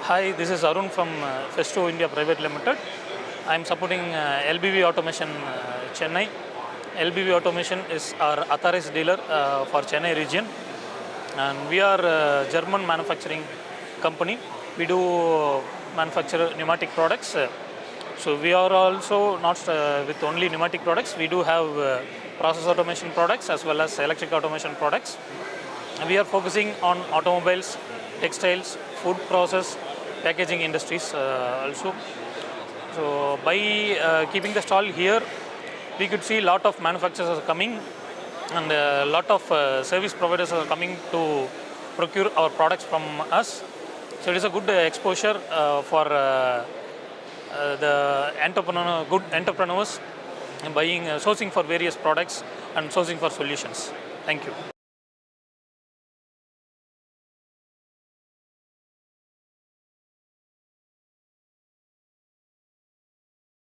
Hi, this is Arun from Festo India Private Limited. I am supporting LBV Automation Chennai. LBV Automation is our authorized dealer for Chennai region, and we are a German manufacturing company. We do manufacture pneumatic products. So we are also not with only pneumatic products. We do have process automation products as well as electric automation products. And we are focusing on automobiles, textiles, food process, packaging industries also. So by keeping the stall here, we could see a lot of manufacturers are coming and a lot of service providers are coming to procure our products from us. So it is a good exposure for the good entrepreneurs buying, sourcing for various products and sourcing for solutions. Thank you.